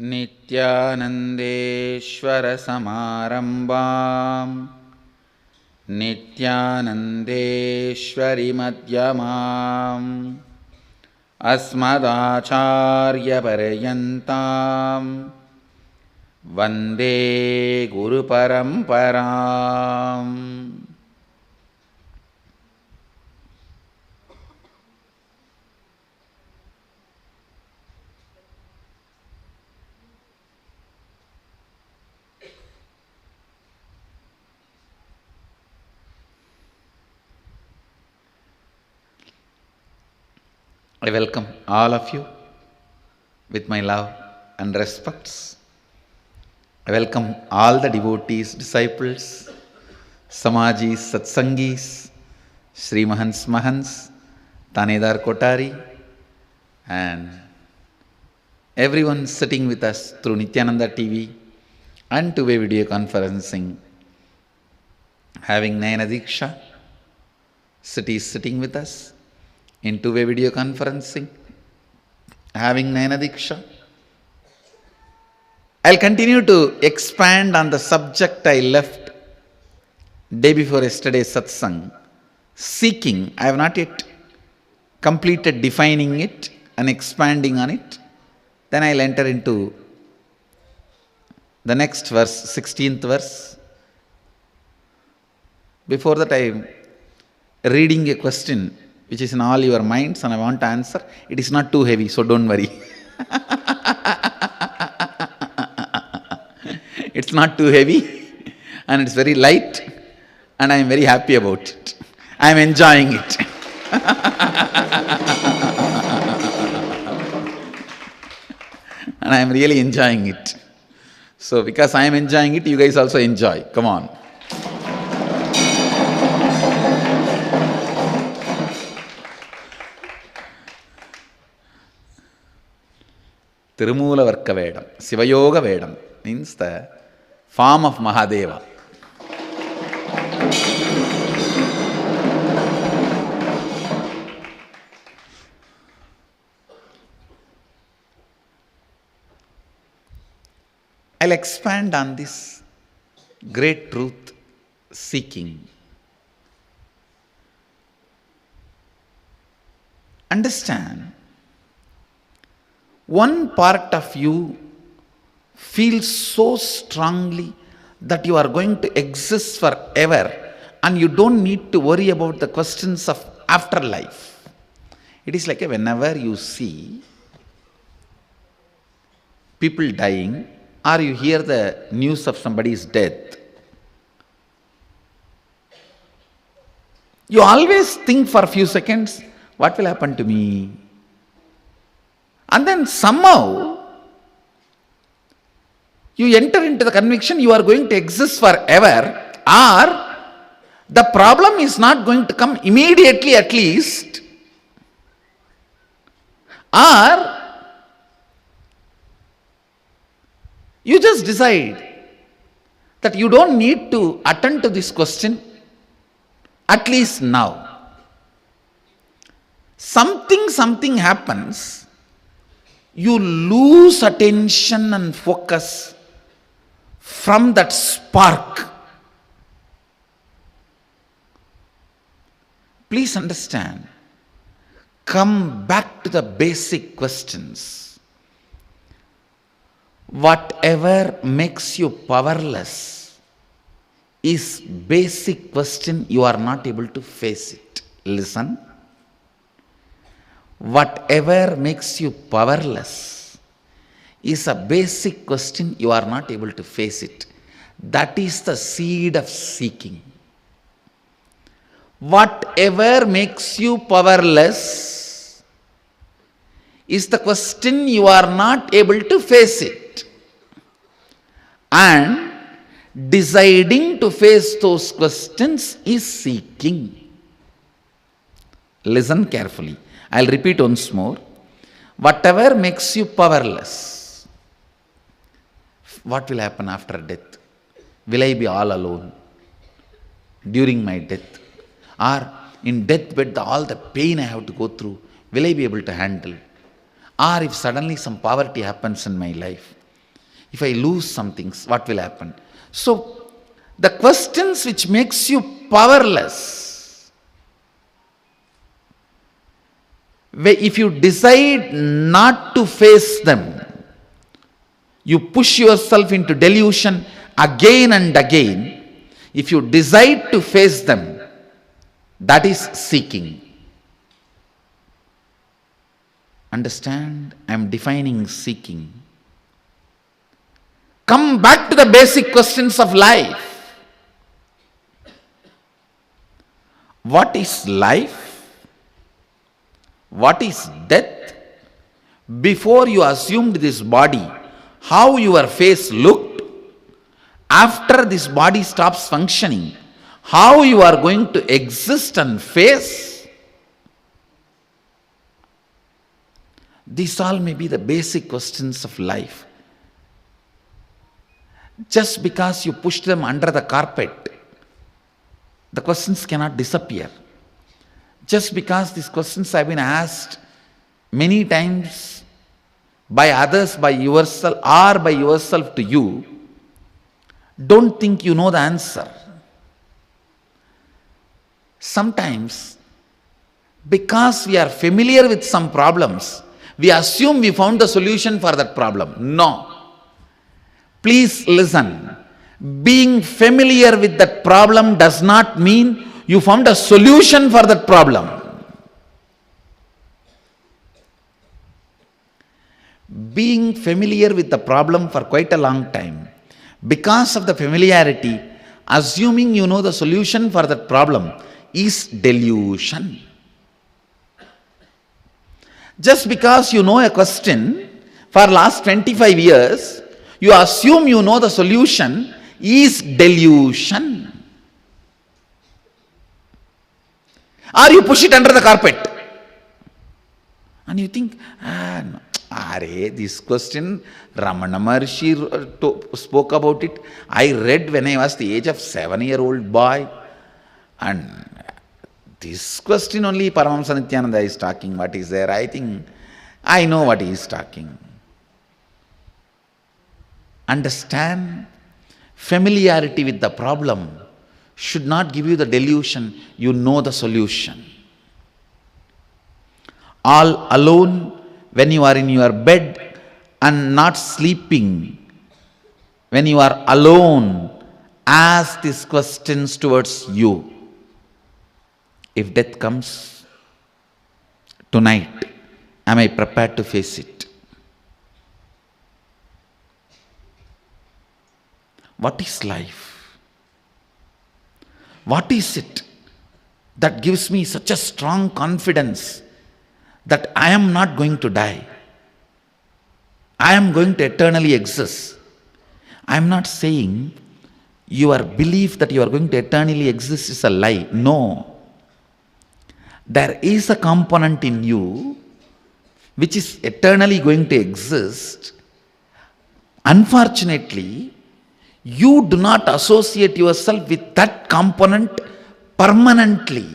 नित्यानन्देश्वरसमारम्भां नित्यानन्देश्वरिमध्यमाम् अस्मदाचार्यपर्यन्तां वन्दे गुरुपरम्पराम्. I welcome all of you with my love and respects. I welcome all the devotees, disciples, Samajis, Satsangis, Sri Mahants, Tanedar Kotari, and everyone sitting with us through Nityananda TV and two-way video conferencing. Having Nayana Diksha, City is sitting with us in two-way video conferencing, having Nayana Diksha. I'll continue to expand on the subject I left day before yesterday's satsang, seeking. I have not yet completed defining it and expanding on it. Then I'll enter into the next verse, 16th verse. Before that, I'm reading a question which is in all your minds and I want to answer. It is not too heavy, so don't worry. It's not too heavy and it's very light and I am very happy about it. I am enjoying it. And I am really enjoying it. So because I am enjoying it, you guys also enjoy. Come on. Tirumulavarka Vedam, Sivayoga Vedam means the form of Mahadeva. I'll expand on this great truth seeking. Understand, one part of you feels so strongly that you are going to exist forever and you don't need to worry about the questions of afterlife. It is like whenever you see people dying or you hear the news of somebody's death, you always think for a few seconds, what will happen to me? And then somehow you enter into the conviction you are going to exist forever, or the problem is not going to come immediately at least, or you just decide that you don't need to attend to this question, at least now. Something happens, you lose attention and focus from that spark. Please understand, come back to the basic questions. Whatever makes you powerless is basic question, you are not able to face it. Listen. Whatever makes you powerless is a basic question, you are not able to face it. That is the seed of seeking. Whatever makes you powerless is the question, you are not able to face it. And deciding to face those questions is seeking. Listen carefully. I'll repeat once more. Whatever makes you powerless, what will happen after death? Will I be all alone during my death? Or in deathbed, all the pain I have to go through, will I be able to handle? Or if suddenly some poverty happens in my life, If I lose some things, what will happen? So, the questions which makes you powerless, if you decide not to face them, you push yourself into delusion again and again. If you decide to face them, that is seeking. Understand? I am defining seeking. Come back to the basic questions of life. What is life? What is death? Before you assumed this body, how your face looked, after this body stops functioning, how you are going to exist and face, these all may be the basic questions of life. Just because you push them under the carpet, the questions cannot disappear. Just because these questions have been asked many times by others, by yourself, or by yourself to you, don't think you know the answer. Sometimes, because we are familiar with some problems, we assume we found the solution for that problem. No. Please listen. Being familiar with that problem does not mean you found a solution for that problem. Being familiar with the problem for quite a long time, because of the familiarity, assuming you know the solution for that problem is delusion. Just because you know a question for last 25 years, you assume you know the solution is delusion. Or you push it under the carpet. And you think, no. This question, Ramana Maharshi spoke about it. I read when I was the age of 7-year-old boy. And this question only Paramahamsa Nityananda is talking. What is there? I think I know what he is talking. Understand? Familiarity with the problem should not give you the delusion you know the solution. All alone, when you are in your bed and not sleeping, when you are alone, ask these questions towards you. If death comes tonight, am I prepared to face it? What is life? What is it that gives me such a strong confidence that I am not going to die? I am going to eternally exist. I am not saying your belief that you are going to eternally exist is a lie. No. There is a component in you which is eternally going to exist. Unfortunately, you do not associate yourself with that component permanently.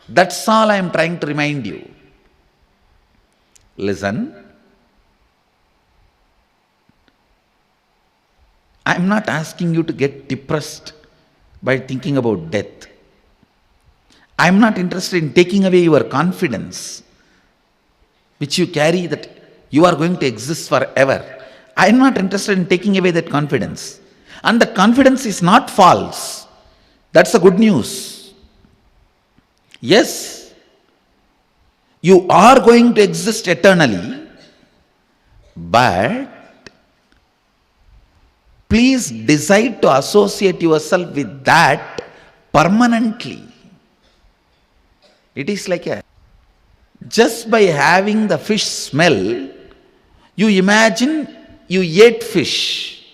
That's all I am trying to remind you. Listen. I am not asking you to get depressed by thinking about death. I am not interested in taking away your confidence, which you carry that you are going to exist forever. I am not interested in taking away that confidence. And that confidence is not false. That's the good news. Yes, you are going to exist eternally, but please decide to associate yourself with that permanently. It is like just by having the fish smell, you imagine you ate fish.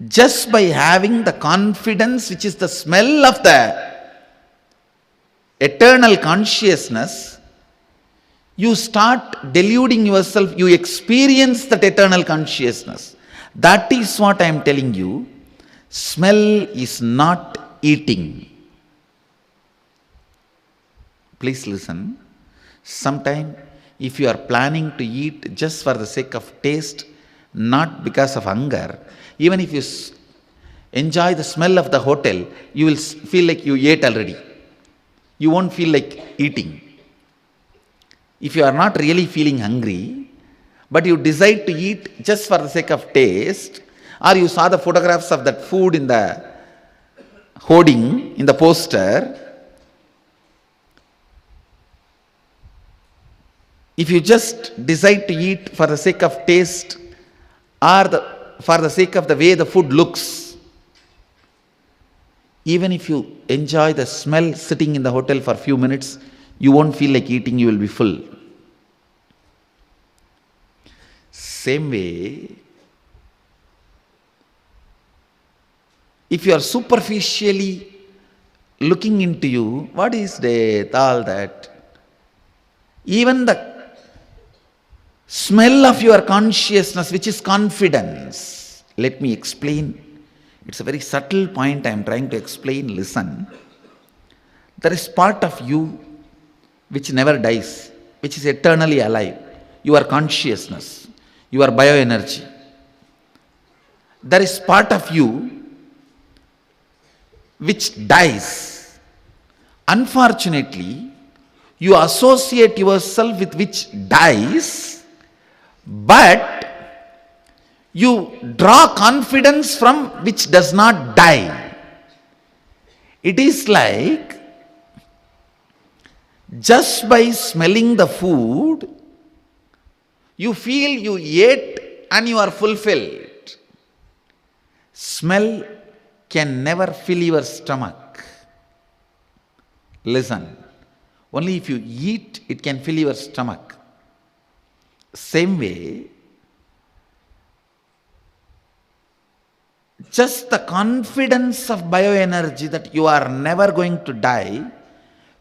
Just by having the confidence, which is the smell of the eternal consciousness, you start deluding yourself, you experience that eternal consciousness. That is what I am telling you. Smell is not eating. Please listen. Sometime, if you are planning to eat just for the sake of taste, not because of hunger. Even if you enjoy the smell of the hotel, you will feel like you ate already. You won't feel like eating. If you are not really feeling hungry, but you decide to eat just for the sake of taste, or you saw the photographs of that food in the hoarding, in the poster, if you just decide to eat for the sake of taste or for the sake of the way the food looks, even if you enjoy the smell sitting in the hotel for a few minutes, you won't feel like eating, you will be full. Same way, if you are superficially looking into you, what is death, all that, even the smell of your consciousness, which is confidence. Let me explain. It's a very subtle point I am trying to explain. Listen. There is part of you which never dies, which is eternally alive. Your consciousness, your bioenergy. There is part of you which dies. Unfortunately, you associate yourself with which dies, but you draw confidence from which does not die. It is like just by smelling the food, you feel you ate and you are fulfilled. Smell can never fill your stomach. Listen, only if you eat, it can fill your stomach. Same way, just the confidence of bioenergy that you are never going to die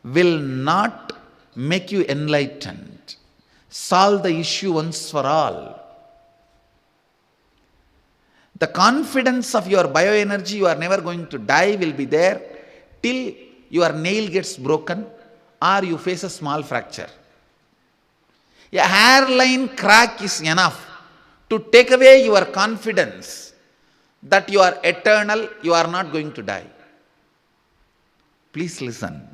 will not make you enlightened, solve the issue once for all. The confidence of your bioenergy, you are never going to die, will be there till your nail gets broken or you face a small fracture. A hairline crack is enough to take away your confidence that you are eternal, you are not going to die. Please listen.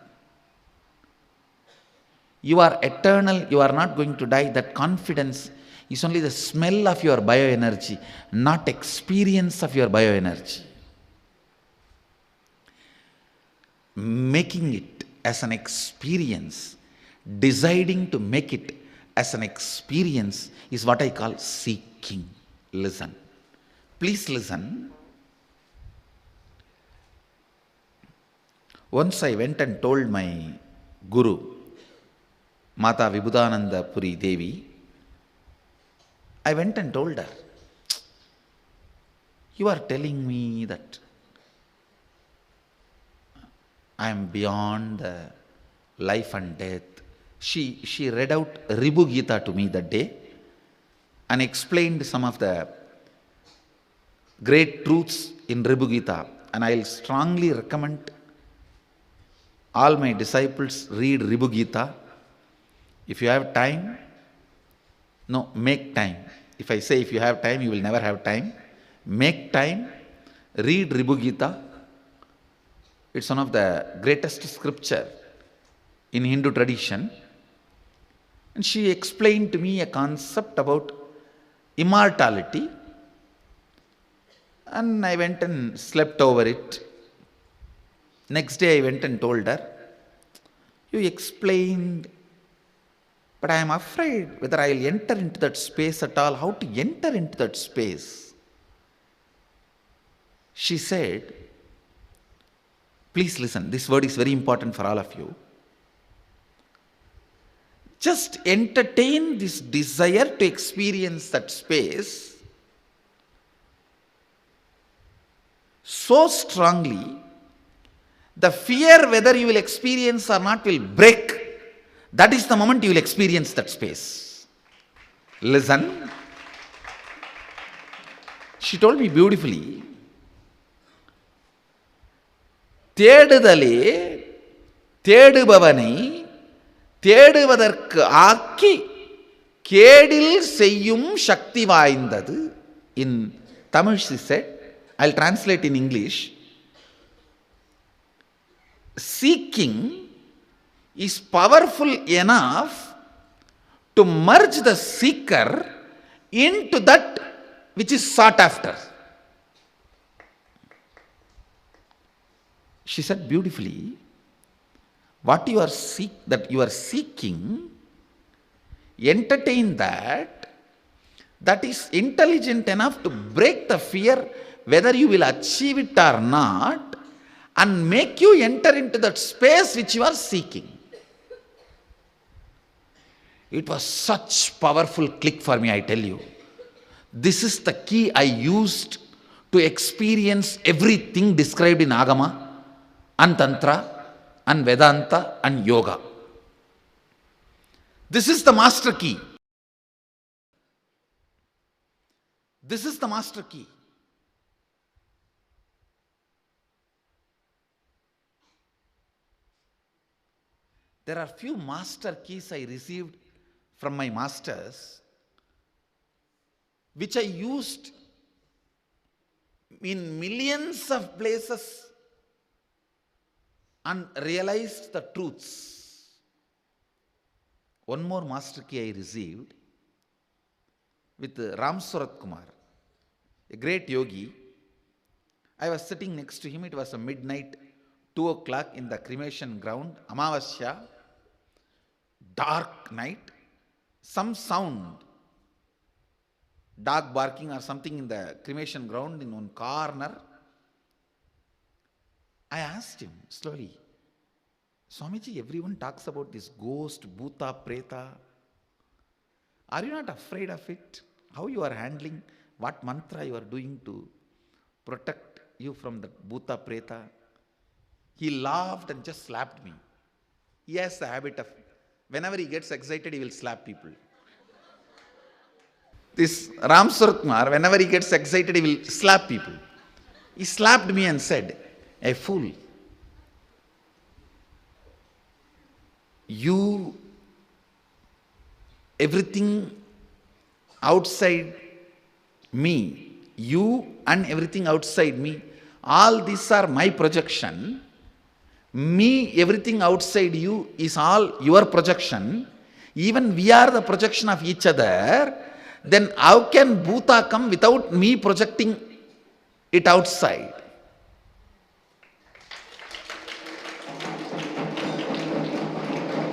You are eternal, you are not going to die. That confidence is only the smell of your bioenergy, not experience of your bioenergy. Making it as an experience, deciding to make it as an experience is what I call seeking. Listen. Please listen. Once I went and told my Guru, Mata Vibhudananda Puri Devi, I went and told her, you are telling me that I am beyond life and death. She read out Ribu Gita to me that day and explained some of the great truths in Ribu Gita, and I will strongly recommend all my disciples read Ribu Gita. If you have time, make time. If I say if you have time, you will never have time. Make time, read Ribu Gita. It's one of the greatest scripture in Hindu tradition. And she explained to me a concept about immortality. And I went and slept over it. Next day I went and told her, you explained, but I am afraid whether I will enter into that space at all. How to enter into that space? She said, please listen, this word is very important for all of you. Just entertain this desire to experience that space so strongly, the fear whether you will experience or not will break. That is the moment you will experience that space. Listen. She told me beautifully, தேடுதலே தேடுபவனை தேடுவதற்கு ஆக்கி கேடில் செய்யும் சக்தி வாய்ந்தது. In Tamil she said, I'll translate in English. Seeking is powerful enough to merge the seeker into that which is sought after. She said beautifully, what you are seeking, entertain that is intelligent enough to break the fear whether you will achieve it or not, and make you enter into that space which you are seeking. It was such powerful click for me, I tell you. This is the key I used to experience everything described in Agama and Tantra and Vedanta and Yoga. This is the master key. This is the master key. There are few master keys I received from my masters, which I used in millions of places and realized the truths. One more master key I received with Ram Surat Kumar, a great yogi. I was sitting next to him. It was a midnight, 2 o'clock in the cremation ground, Amavasya, dark night. Some sound, dog barking or something in the cremation ground in one corner. I asked him slowly, Swamiji, everyone talks about this ghost, bhuta, preta. Are you not afraid of it? How you are handling, what mantra you are doing to protect you from the bhuta, preta? He laughed and just slapped me. He has the habit of, whenever he gets excited, he will slap people. This Ram Surat Kumar, whenever he gets excited, he will slap people. He slapped me and said, a fool. Everything outside me, you and everything outside me, all these are my projection. Me, everything outside you is all your projection. Even we are the projection of each other. Then how can bhuta come without me projecting it outside?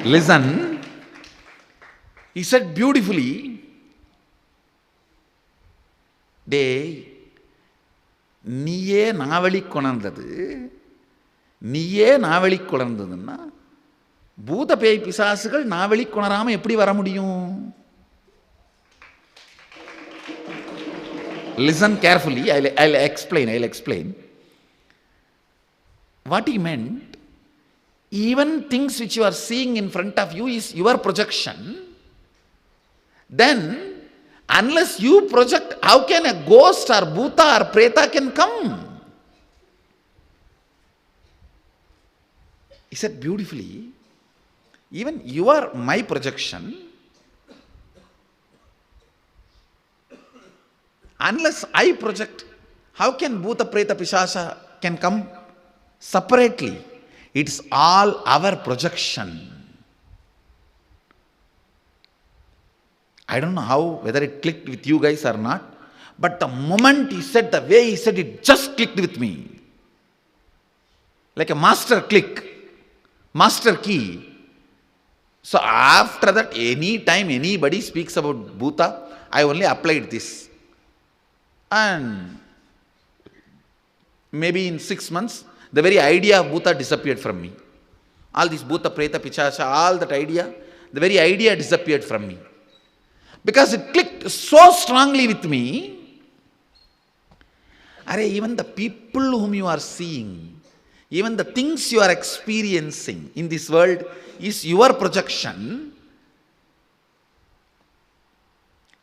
Listen, he said beautifully, டேய், நீயே நாவலி கொணர்ந்ததுன்னா பூத பேய் பிசாசுகள் நாவலி கொணராம எப்படி வர முடியும்? Listen carefully, I'll explain. What he meant, even things which you are seeing in front of you is your projection. Then, unless you project, how can a ghost or bhuta or preta can come? He said beautifully, even you are my projection. Unless I project, how can bhuta, preta, pishasha can come separately? It's all our projection. I don't know how, whether it clicked with you guys or not, but the moment he said, the way he said, it just clicked with me. Like a master click, master key. So after that, any time anybody speaks about bhuta, I only applied this. And maybe in 6 months, the very idea of bhuta disappeared from me. All this bhuta, preta, pichasha, all that idea, the very idea disappeared from me. Because it clicked so strongly with me. Even the people whom you are seeing, even the things you are experiencing in this world is your projection.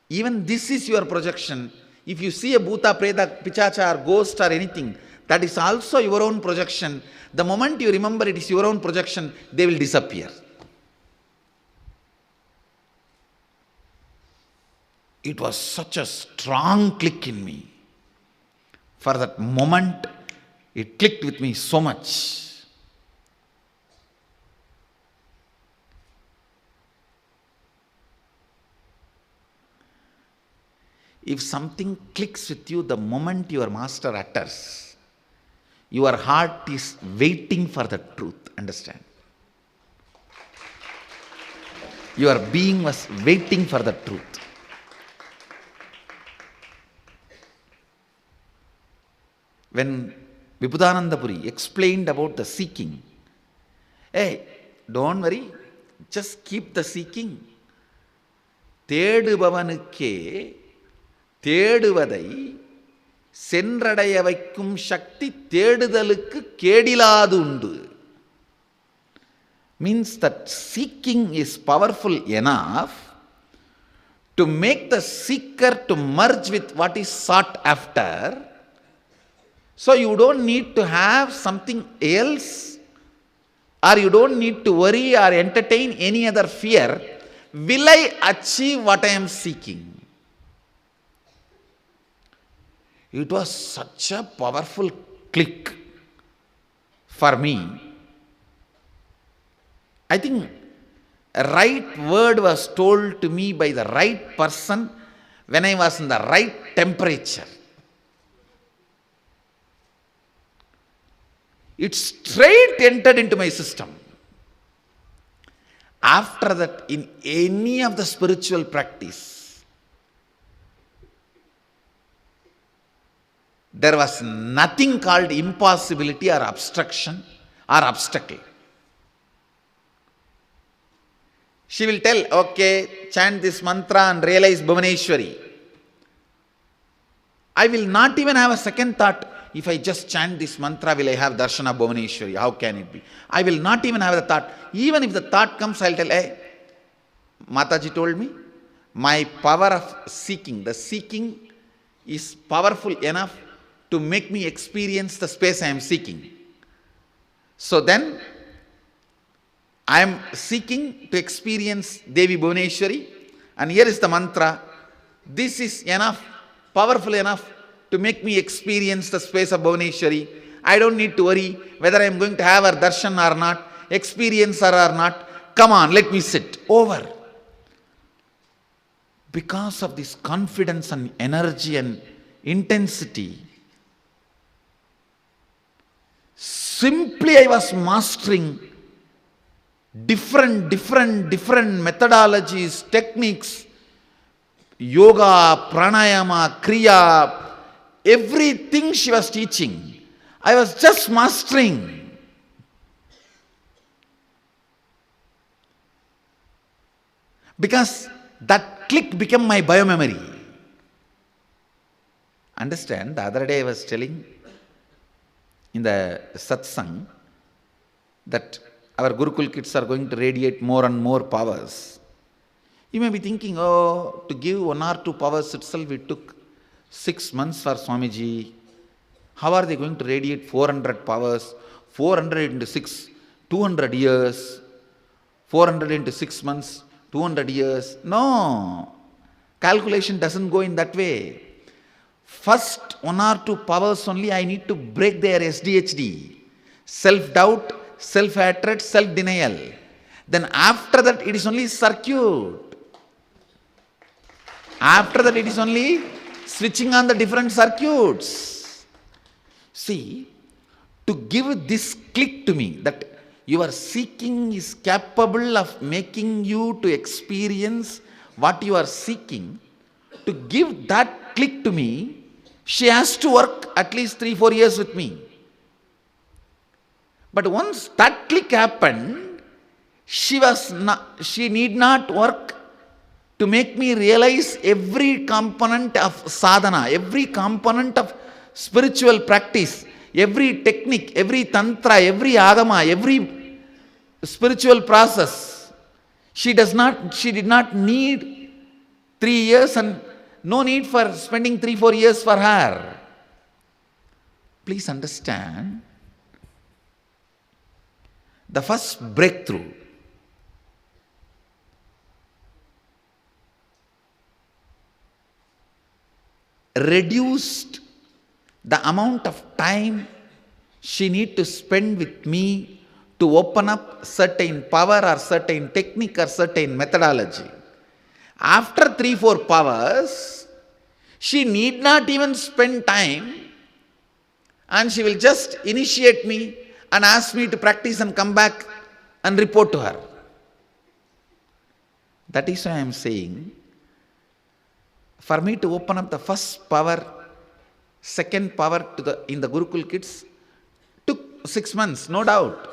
Even this is your projection. If you see a bhuta, preta, pichacha or ghost or anything, that is also your own projection. The moment you remember it is your own projection, they will disappear. It was such a strong click in me. For that moment, it clicked with me so much. If something clicks with you the moment your master utters, your heart is waiting for the truth. Understand? Your being was waiting for the truth. When Vibhudananda Puri explained about the seeking, hey, don't worry, just keep the seeking. தேடுபவனுக்கே தேடுவதை சென்றடைய வைக்கும் சக்தி தேடுதலுக்கு கேடிலாது உண்டு. Means that seeking is powerful enough to make the seeker to merge with what is sought after. So you don't need to have something else, or you don't need to worry or entertain any other fear. Will I achieve what I am seeking? It was such a powerful click for me. I think a right word was told to me by the right person when I was in the right temperature. It straight entered into my system. After that, in any of the spiritual practice, there was nothing called impossibility or obstruction or obstacle. She will tell, okay, chant this mantra and realize Bhuvaneshwari. I will not even have a second thought, if I just chant this mantra, will I have darshan of Bhuvaneshwari? How can it be? I will not even have the thought. Even if the thought comes, I will tell, hey, Mataji told me, my power of seeking, the seeking is powerful enough to make me experience the space I am seeking. So then, I am seeking to experience Devi Bhuvaneshwari, and here is the mantra. This is enough, powerful enough to make me experience the space of Bhuvaneshwari. I don't need to worry whether I am going to have her darshan or not, experience her or not. Come on, let me sit. Over. Because of this confidence and energy and intensity, simply I was mastering different methodologies, techniques, yoga, pranayama, kriya, everything she was teaching. I was just mastering. Because that click became my biomemory. Understand, the other day I was telling in the satsang that our Gurukul kids are going to radiate more and more powers. You may be thinking, oh, to give 1 or 2 powers itself, it took 6 months for Swamiji. How are they going to radiate 400 powers? 400 into 6, 200 years. 400 into 6 months, 200 years. No. Calculation doesn't go in that way. First 1 or 2 powers only I need to break their SDHD. Self-doubt, self-hatred, self-denial. Then after that it is only circuit. After that it is only switching on the different circuits. See, to give this click to me that your seeking is capable of making you to experience what you are seeking, to give that click to me, she has to work at least 3-4 years with me. But once that click happened, she need not work to make me realize every component of sadhana, every component of spiritual practice, every technique, every tantra, every agama, every spiritual process. She did not need 3 years, and no need for spending 3-4 years for her. Please understand, the first breakthrough reduced the amount of time she need to spend with me to open up certain power or certain technique or certain methodology. After 3-4 powers, she need not even spend time, and she will just initiate me and ask me to practice and come back and report to her. That is why I am saying, for me to open up the first power, second power in the Gurukul kids took 6 months, no doubt.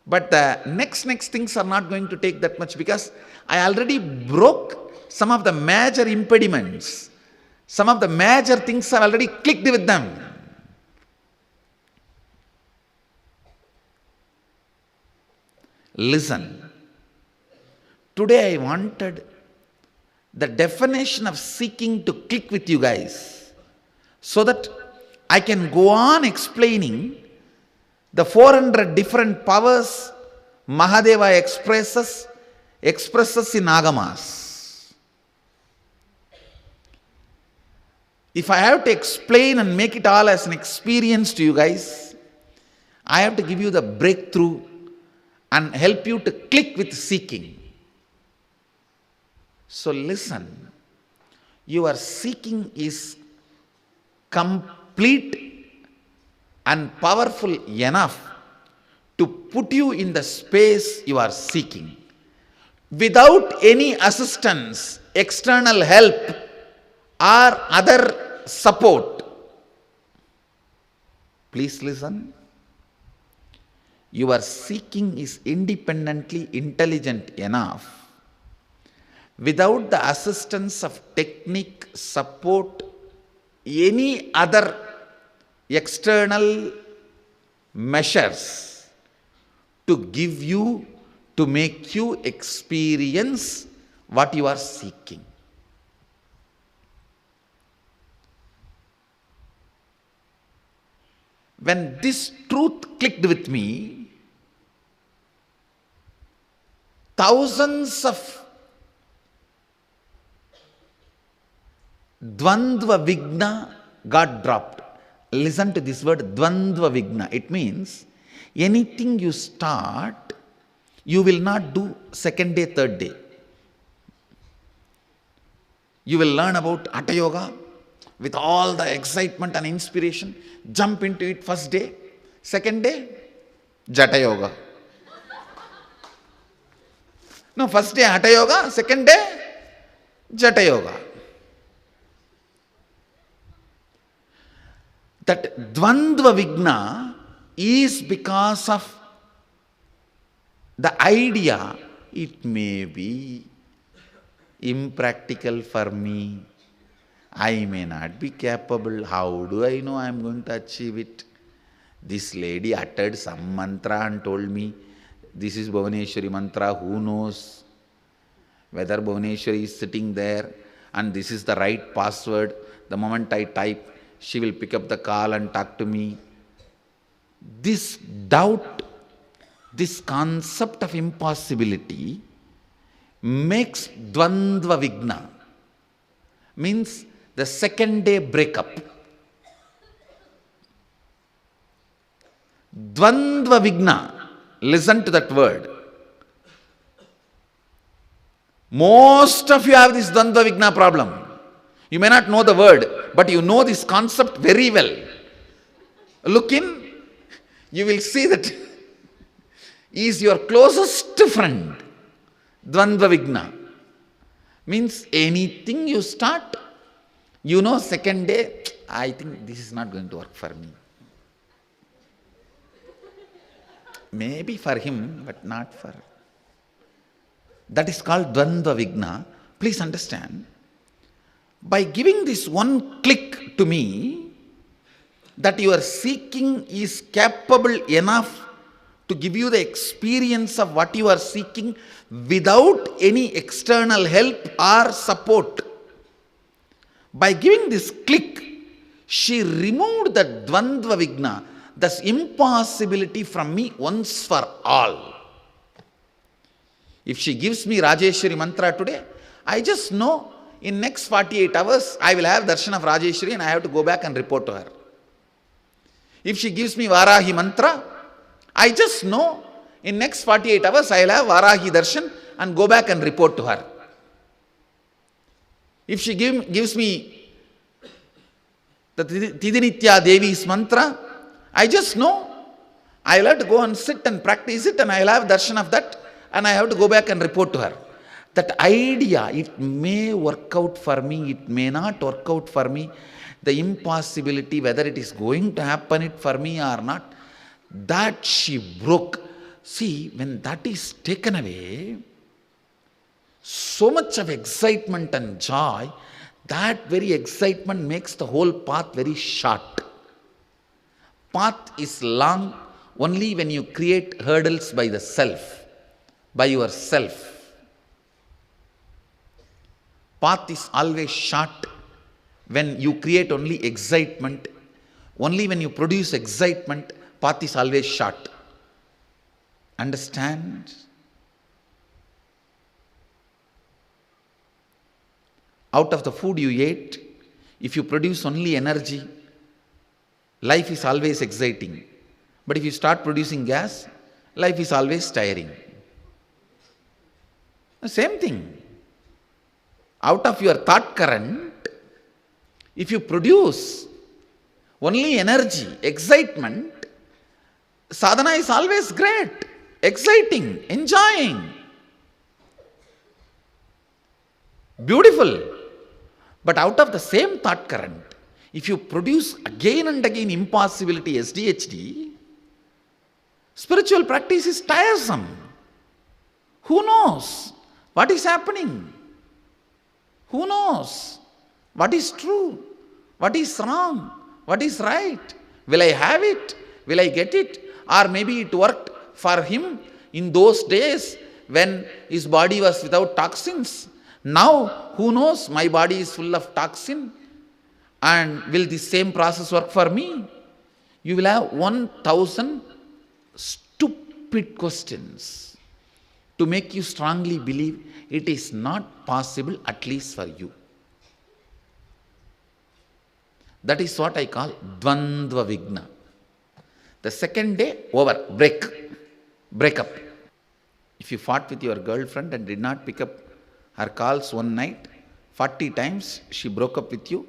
But the next things are not going to take that much, because I already broke some of the major impediments. Some of the major things have already clicked with them. Listen. Today I wanted the definition of seeking to click with you guys, so that I can go on explaining the 400 different powers Mahadeva expresses in Agamas. If I have to explain and make it all as an experience to you guys, I have to give you the breakthrough and help you to click with seeking. So listen, your seeking is complete and powerful enough to put you in the space you are seeking, without any assistance, external help or other support. Please listen. Your seeking is independently intelligent enough, without the assistance of technique, support, any other external measures, to give you, to make you experience what you are seeking. When this truth clicked with me, thousands of Dvandva Vigna got dropped. Listen to this word, Dvandva Vigna. It means anything you start, you will not do second day, third day. You will learn about Hatha Yoga with all the excitement and inspiration, jump into it first day, second day, Jata Yoga. No, first day Hatha Yoga, second day, Jata Yoga. That Dvandva Vigna is because of the idea, it may be impractical for me, I may not be capable, how do I know I am going to achieve it? This lady uttered some mantra and told me, this is Bhuvaneshwari mantra, who knows whether Bhuvaneshwari is sitting there and this is the right password. The moment I type, she will pick up the call and talk to me. This doubt, this concept of impossibility makes Dvandva Vigna, means the second day breakup. Dvandva Vigna, listen to that word. Most of you have this Dvandva Vigna problem. You may not know the word, but you know this concept very well. Look in, you will see that he is your closest friend. Dvandva Vigna means anything you start, you know second day, I think this is not going to work for me. Maybe for him, but not for. That is called Dvandva Vigna. Please understand. By giving this one click to me, that your seeking is capable enough to give you the experience of what you are seeking without any external help or support. By giving this click, she removed the Dvandva Vigna, this impossibility from me once for all. If she gives me Rajeshwari mantra today, I just know in next 48 hours, I will have darshan of Rajeshwari and I have to go back and report to her. If she gives me Varahi mantra, I just know in next 48 hours, I will have Varahi darshan and go back and report to her. If she gives me the Tidinitya Devi's mantra, I just know I will have to go and sit and practice it and I will have darshan of that and I have to go back and report to her. That idea, it may work out for me, it may not work out for me. The impossibility, whether it is going to happen it for me or not, that she broke. See, when that is taken away, so much of excitement and joy, that very excitement makes the whole path very short. Path is long only when you create hurdles by the self, by yourself. Path is always short when you create only excitement. Only when you produce excitement, path is always short. Understand? Out of the food you ate, if you produce only energy, life is always exciting. But if you start producing gas, life is always tiring. The same thing. Out of your thought current, if you produce only energy, excitement, sadhana is always great, exciting, enjoying, beautiful. But out of the same thought current, if you produce again and again impossibility, SDHD, spiritual practice is tiresome. Who knows what is happening? Who knows what is true? What is wrong? What is right? Will I have it? Will I get it? Or maybe it worked for him in those days when his body was without toxins. Now, who knows, my body is full of toxin. And will the same process work for me? You will have 1,000 stupid questions to make you strongly believe it is not possible, at least for you. That is what I call Dvandva Vigna. The second day, over, break up. If you fought with your girlfriend and did not pick up her calls one night, 40 times she broke up with you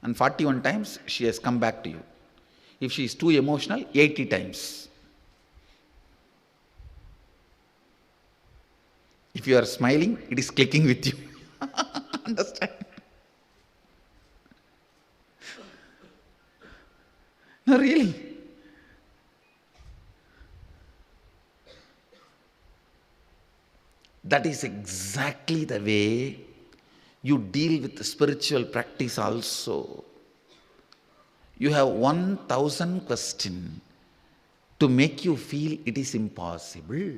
and 41 times she has come back to you. If she is too emotional, 80 times. If you are smiling, it is clicking with you. Understand? No, really. That is exactly the way you deal with the spiritual practice also. You have 1,000 questions to make you feel it is impossible.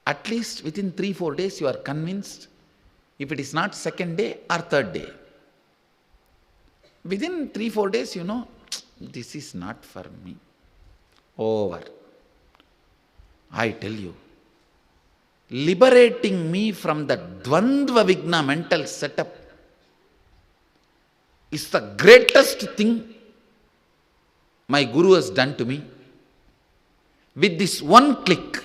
At least within 3-4 days you are convinced, if it is not second day or third day. Within 3-4 days, you know, this is not for me. Over. I tell you, liberating me from the Dvandva Vigna mental setup is the greatest thing my Guru has done to me. With this one click,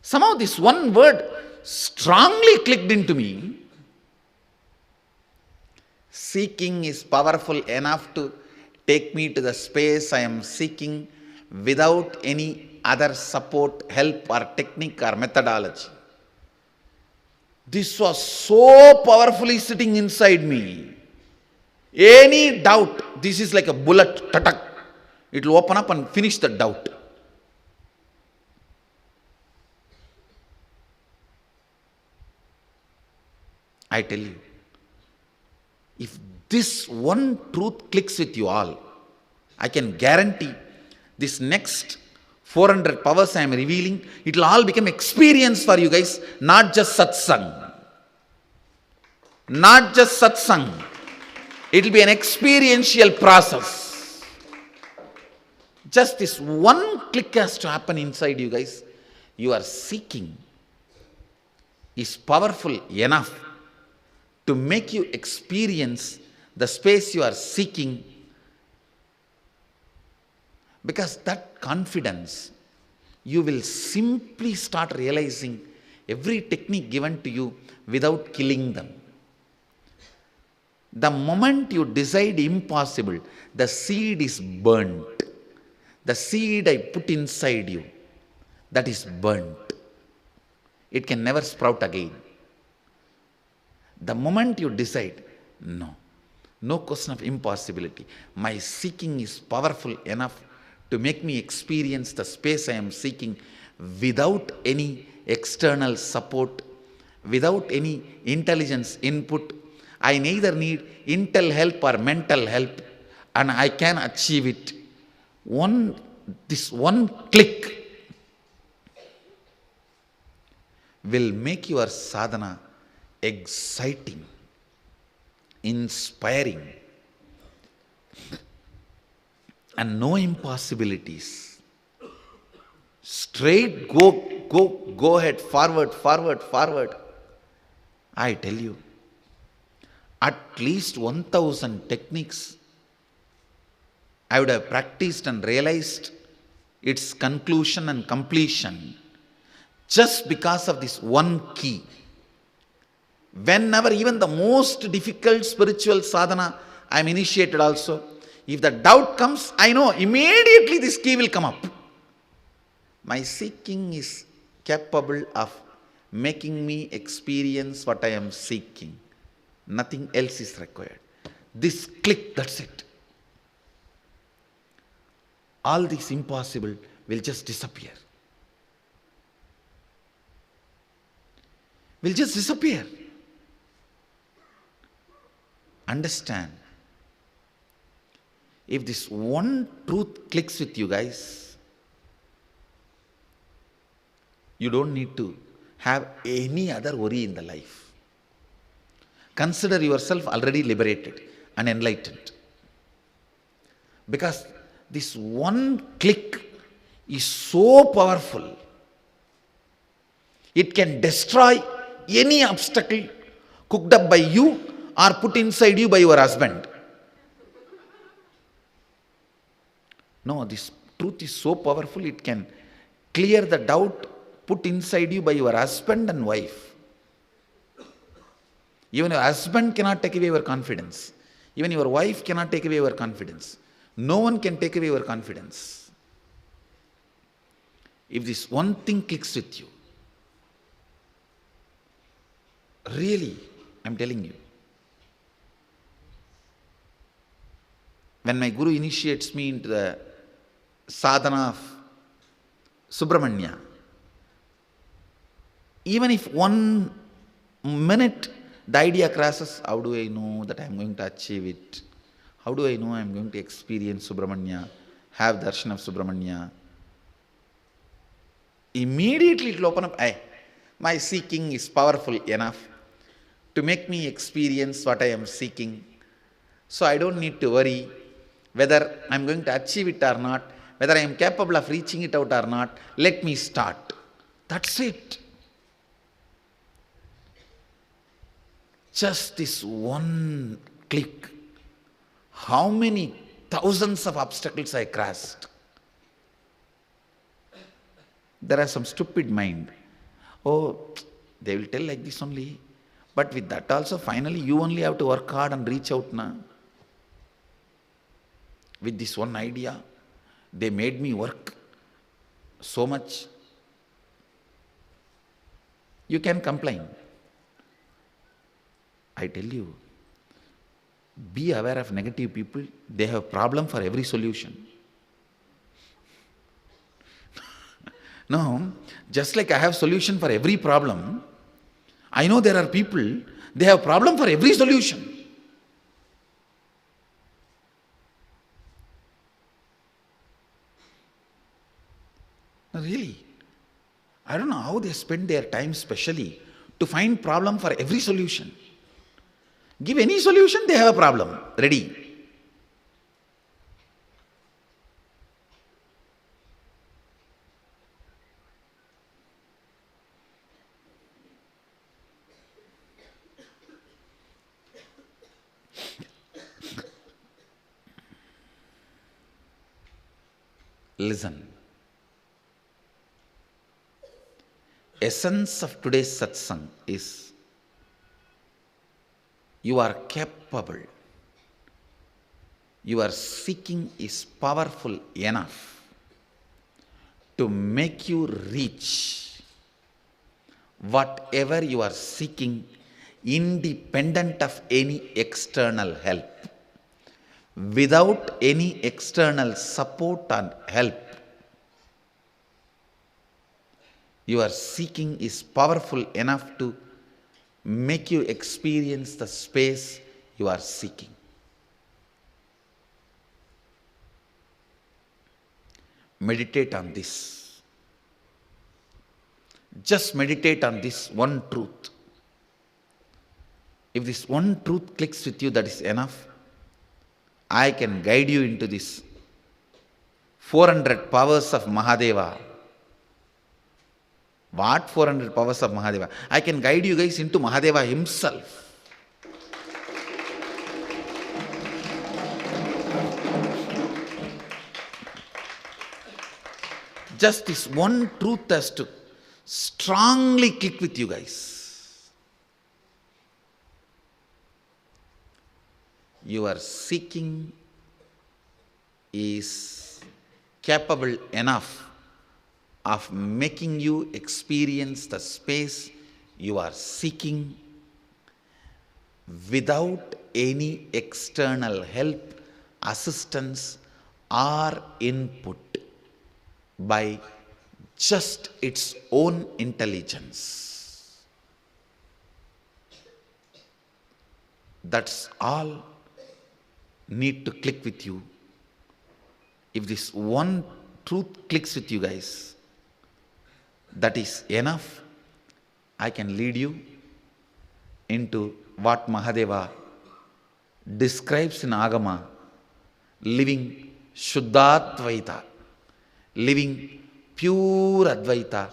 somehow this one word strongly clicked into me. Seeking is powerful enough to take me to the space I am seeking without any other support, help or technique or methodology. This was so powerfully sitting inside me. Any doubt, this is like a bullet, tatak. It will open up and finish the doubt. I tell you, if this one truth clicks with you all, I can guarantee this next 400 powers I am revealing, it will all become experience for you guys, not just satsang. Not just satsang. It will be an experiential process. Just this one click has to happen inside you guys. you are seeking is powerful enough to make you experience the space you are seeking, because that confidence, you will simply start realizing every technique given to you without killing them. The moment you decide impossible, the seed is burnt. The seed I put inside you, that is burnt. It can never sprout again. The moment you decide, no question of impossibility. My seeking is powerful enough to make me experience the space I am seeking without any external support, without any intelligence input. I neither need intel help or mental help, and I can achieve it. This one click will make your sadhana exciting, inspiring, and no impossibilities. Straight go ahead, forward. I tell you, at least 1,000 techniques I would have practiced and realized its conclusion and completion just because of this one key. Whenever, even the most difficult spiritual sadhana I am initiated also, if the doubt comes, I know immediately this key will come up. My seeking is capable of making me experience what I am seeking. Nothing else is required. This click, that's it. All this impossible will just disappear. Will just disappear. Understand. If this one truth clicks with you guys, you don't need to have any other worry in the life. Consider yourself already liberated and enlightened. Because this one click is so powerful. It can destroy any obstacle cooked up by you or put inside you by your husband. No, this truth is so powerful, it can clear the doubt put inside you by your husband and wife. Even your husband cannot take away your confidence. Even your wife cannot take away your confidence. No one can take away your confidence. If this one thing clicks with you, really, I'm telling you, when my Guru initiates me into the sadhana of Subramanya, even if 1 minute the idea crosses, how do I know that I'm going to achieve it? How do I know I'm going to experience Subramanya, have darshan of Subramanya? Immediately it will open up. My seeking is powerful enough to make me experience what I am seeking. So I don't need to worry whether I'm going to achieve it or not, whether I am capable of reaching it out or not. Let me start. That's it. Just this one click. How many thousands of obstacles I crossed. There are some stupid mind. Oh, they will tell like this only. But with that also, finally you only have to work hard and reach out now. With this one idea, they made me work so much. You can complain. I tell you, be aware of negative people. They have a problem for every solution. No, just like I have solution for every problem, I know there are people, they have problem for every solution. Really, I don't know how they spend their time specially to find problem for every solution. Give any solution, they have a problem ready. Listen. Essence of today's satsang is you are capable. Your seeking is powerful enough to make you reach whatever you are seeking independent of any external help. Without any external support and help, your seeking is powerful enough to make you experience the space you are seeking. Meditate on this. Just meditate on this one truth. If this one truth clicks with you, that is enough. I can guide you into this 400 powers of Mahadeva. What 400 powers of Mahadeva? I can guide you guys into Mahadeva himself. Just this one truth has to strongly click with you guys. Your seeking is capable enough of making you experience the space you are seeking without any external help, assistance, or input by just its own intelligence. That's all need to click with you. If this one truth clicks with you guys, that is enough. I can lead you into what Mahadeva describes in Agama, living Shuddhadvaita, living pure Advaita,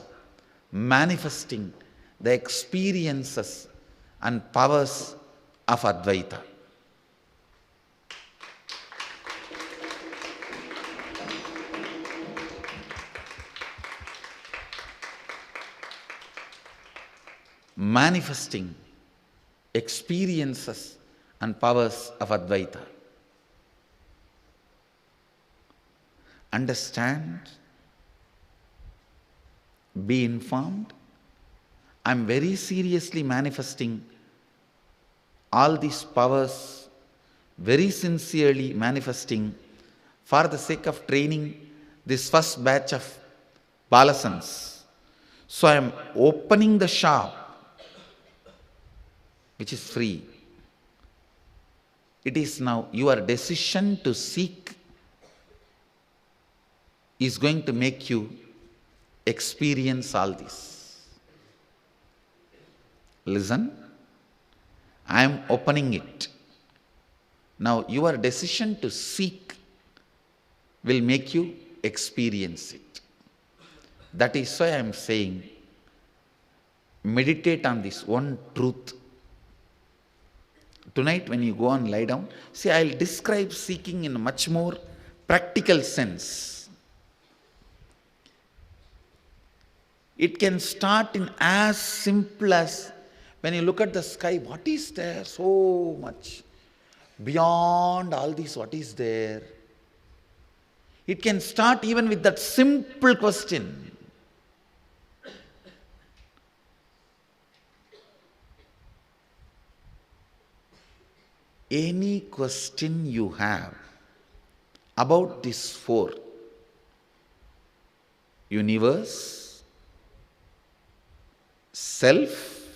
manifesting the experiences and powers of Advaita. Manifesting experiences and powers of Advaita. Understand, be informed. I am very seriously manifesting all these powers, very sincerely manifesting for the sake of training this first batch of Balasans. So I am opening the shop, which is free. It is now your decision to seek is going to make you experience all this. Listen, I am opening it. Now your decision to seek will make you experience it. That is why I am saying, meditate on this one truth. Tonight when you go and lie down, see, I will describe seeking in a much more practical sense. It can start in as simple as when you look at the sky, what is there so much? Beyond all this, what is there? It can start even with that simple question. Any question you have about this four: universe, self,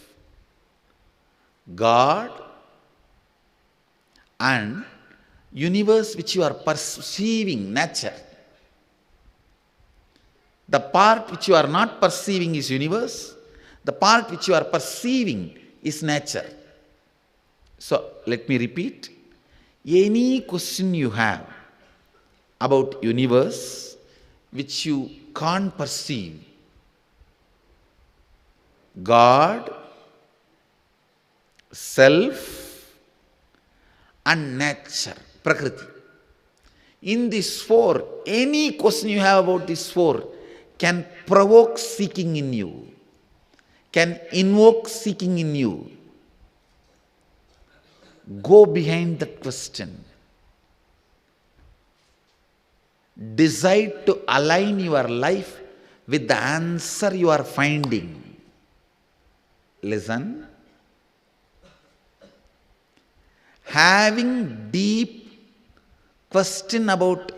God, and universe which you are perceiving, nature. The part which you are not perceiving is universe. The part which you are perceiving is nature. So let me repeat. Any question you have about universe which you can't perceive, God, self, and nature, Prakriti. In this four, any question you have about this four can provoke seeking in you, can invoke seeking in you. Go behind that question. Decide to align your life with the answer you are finding. Listen. Having deep question about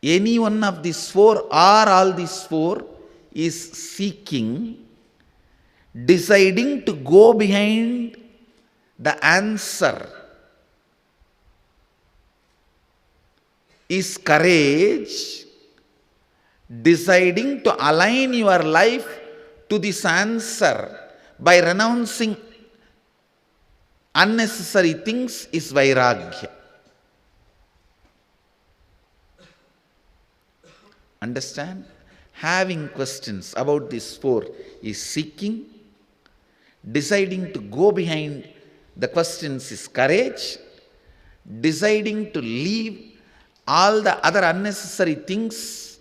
any one of these four or all these four is seeking. Deciding to go behind the answer is courage. Deciding to align your life to this answer by renouncing unnecessary things is vairagya. Understand? Having questions about this four is seeking. Deciding to go behind the questions is courage. Deciding to leave all the other unnecessary things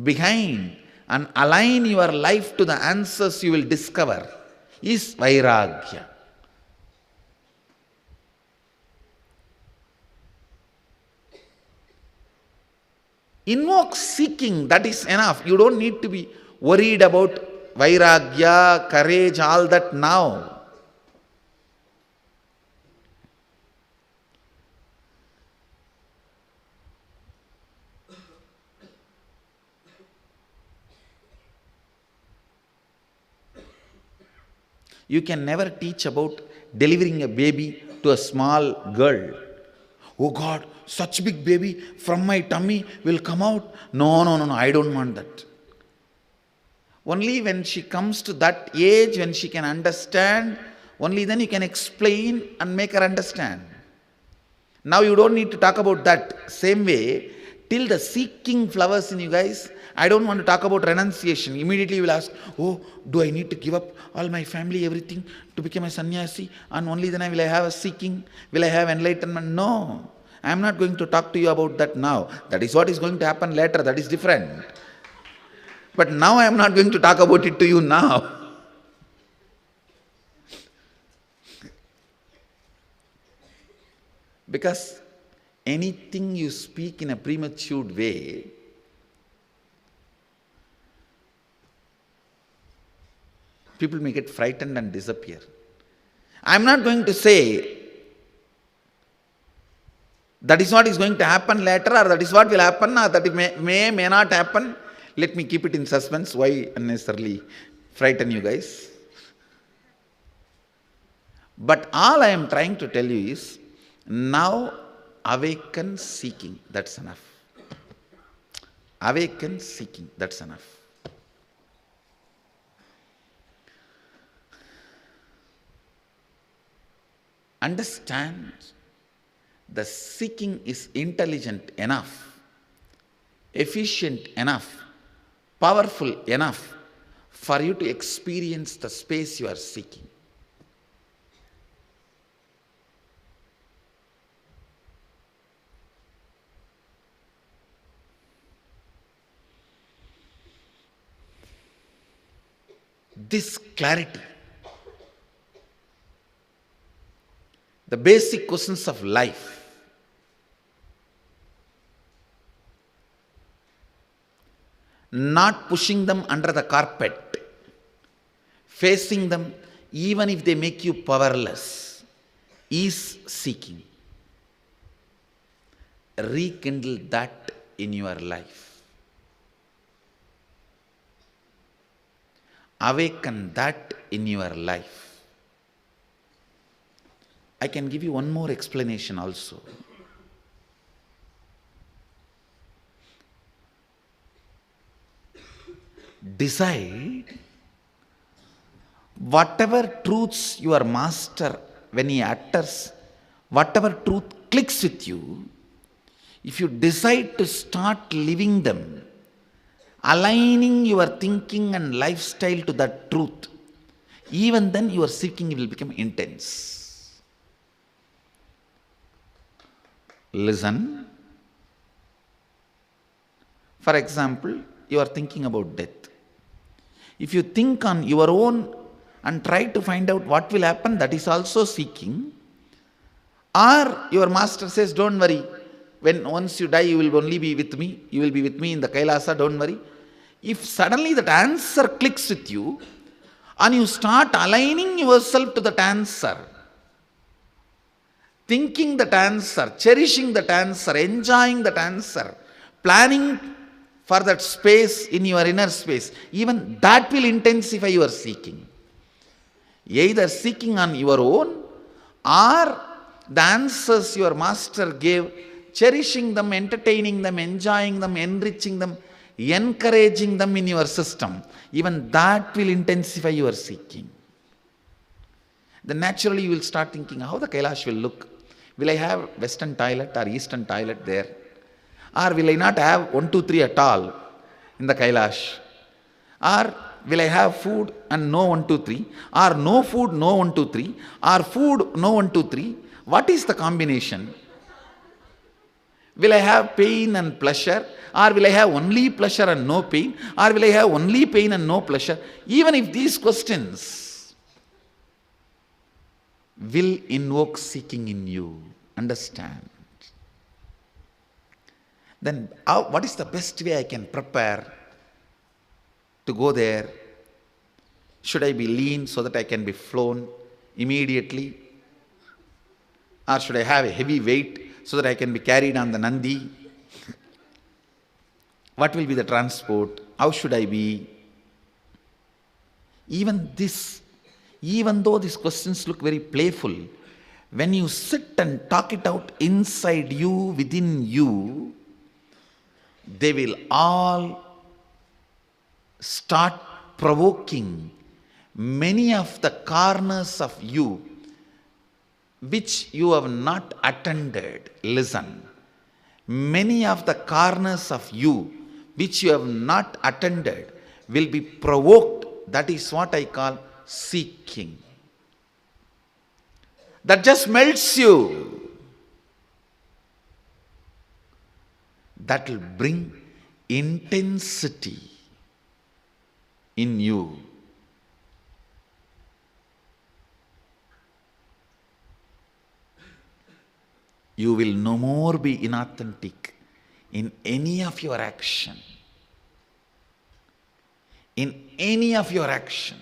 behind and align your life to the answers you will discover is vairagya. Invoke seeking, that is enough. You don't need to be worried about vairagya, courage, all that now. You can never teach about delivering a baby to a small girl. Oh God, such big baby from my tummy will come out. No, I don't want that. Only when she comes to that age, when she can understand, only then you can explain and make her understand. Now you don't need to talk about that. Same way, till the seeking flowers in you guys, I don't want to talk about renunciation. Immediately you will ask, oh, do I need to give up all my family, everything to become a sannyasi? And only then will I have a seeking? Will I have enlightenment? No. I am not going to talk to you about that now. That is what is going to happen later. That is different. But now I am not going to talk about it to you now. Because anything you speak in a premature way, people may get frightened and disappear. I am not going to say that is what is going to happen later, or that is what will happen, or that it may not happen. Let me keep it in suspense. Why unnecessarily frighten you guys? But all I am trying to tell you is, now awaken seeking. That's enough. Awaken seeking. That's enough. Understand, the seeking is intelligent enough, efficient enough, powerful enough for you to experience the space you are seeking. This clarity, the basic questions of life, not pushing them under the carpet, facing them even if they make you powerless, is seeking. Rekindle that in your life. Awaken that in your life. I can give you one more explanation also. Decide whatever truths your master, when he utters, whatever truth clicks with you, if you decide to start living them, aligning your thinking and lifestyle to that truth, even then your seeking will become intense. Listen. For example, you are thinking about death. If you think on your own and try to find out what will happen, that is also seeking. Or your master says, don't worry, once you die, you will only be with me. You will be with me in the Kailasa, don't worry. If suddenly that answer clicks with you, and you start aligning yourself to that answer, thinking that answer, cherishing that answer, enjoying that answer, planning for that space in your inner space, even that will intensify your seeking. Either seeking on your own, or the answers your master gave, cherishing them, entertaining them, enjoying them, enriching them, encouraging them in your system, even that will intensify your seeking. Then naturally you will start thinking how the Kailash will look. Will I have western toilet or eastern toilet there? Or will I not have 1, 2, 3 at all in the Kailash? Or will I have food and no 1, 2, 3? Or no food, no 1, 2, 3? Or food, no 1, 2, 3? What is the combination? Will I have pain and pleasure? Or will I have only pleasure and no pain? Or will I have only pain and no pleasure? Even if these questions will invoke seeking in you, understand. Then what is the best way I can prepare to go there? Should I be lean so that I can be flown immediately? Or should I have a heavy weight so that I can be carried on the Nandi? What will be the transport? How should I be? Even though these questions look very playful, when you sit and talk it out inside you, within you, they will all start provoking many of the corners of you which you have not attended. Listen. Many of the corners of you which you have not attended will be provoked. That is what I call seeking. That just melts you. That will bring intensity in you. You will no more be inauthentic in any of your action. In any of your action,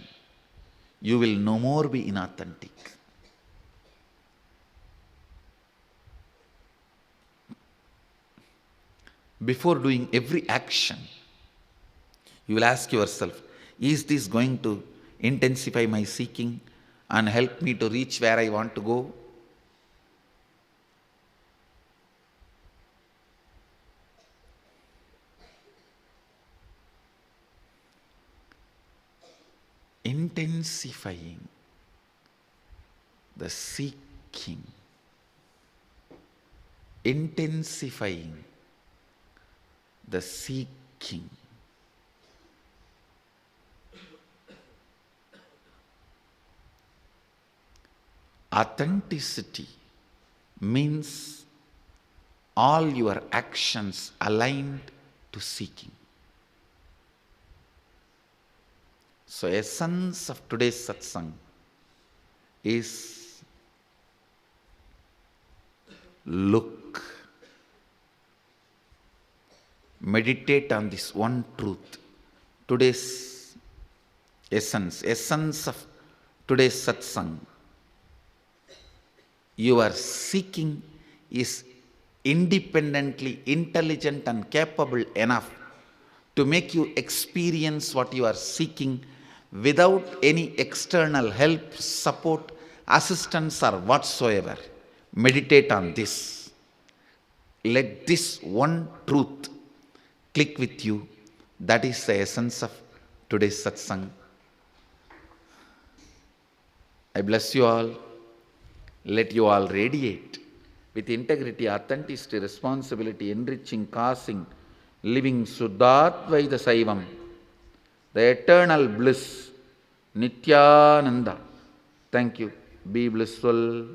you will no more be inauthentic. Before doing every action, you will ask yourself, is this going to intensify my seeking and help me to reach where I want to go? Intensifying the seeking, intensifying the seeking. Authenticity means all your actions aligned to seeking. So, essence of today's satsang is look. Meditate on this one truth. Today's essence of today's satsang. Your seeking is independently intelligent and capable enough to make you experience what you are seeking without any external help, support, assistance or whatsoever. Meditate on this. Let this one truth click with you. That is the essence of today's satsang. I bless you all. Let you all radiate with integrity, authenticity, responsibility, enriching, causing, living Suddhatvaita Saivam, the eternal bliss, Nityananda. Thank you. Be blissful.